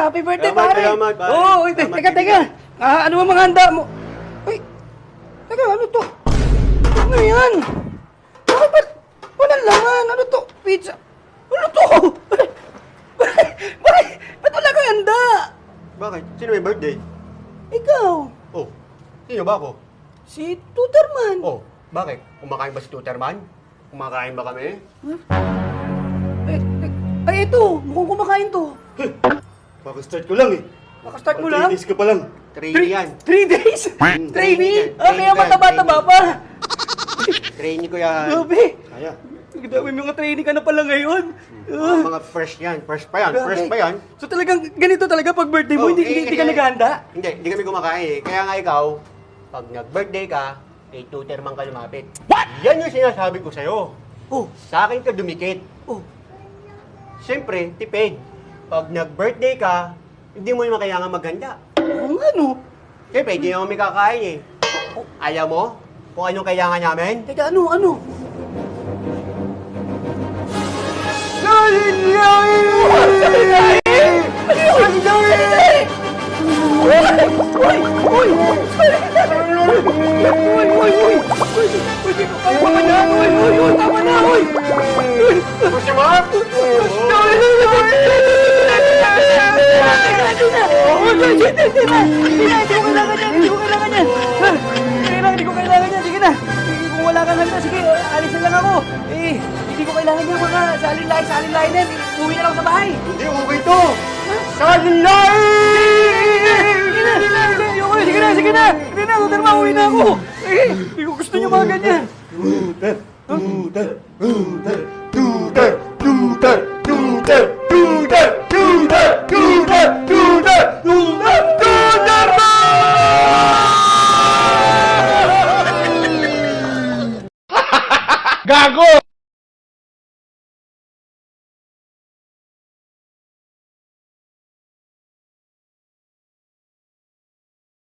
Happy birthday, pare! Salamat, pare. Oo, Salamat, teka. kaibigan. Ano ang mga handa mo? Uy, teka, ano to? Ano yan? Bakit ba? Walang laman. Ano to? Pizza. Ano to? Bakit? Ba't wala kang handa? Bakit? Sino may birthday? Ikaw. Oh, sino ba ako? Si Tutorman. Oh, bakit? Kumakain ba si Tuterman? Kumakain ba kami? Ay, ito. Mukhang kumakain to. Pakastart ko lang eh. Nakastart mo lang? 3 days ka pa lang. Trainee yan. 3 days? Trainee? Trainee. Kaya mataba-taba pa. Trainee ko yan. Grabe. Kaya. Dami mga trainee ka na pala ngayon. Mga fresh yan. Fresh pa yan. Grabe. Fresh pa yan. So talagang ganito talaga pag birthday mo, Oh, hindi ka naghahanda? Hindi kami kumakain eh. Kaya nga ikaw, pag nag-birthday ka, kay Tuterman ka lumapit. What? Yan yung sinasabi ko sa'yo. Oh, Sa akin ka dumikit. oh. Siyempre, tipid. Pag nag-birthday ka, hindi mo naman kailangan maghanda. Oo nga no. Siyempre, hindi naman kami kakain eh. Ayaw mo kung anong kailangan namin? Teka, ano? Tama na! Gusto mo? Hindi ko kailangan yan. Sige na. Kung wala kang handa, sige, alisin lang ako. Hindi ko kailangan yan mga salin lain yan. Uwi na lang sa bahay. Hindi, okay to! Salilay! Sige na. Hindi na, Tuterma, uwi na ako. Hindi ko gusto nyo mga ganyan. Tuter!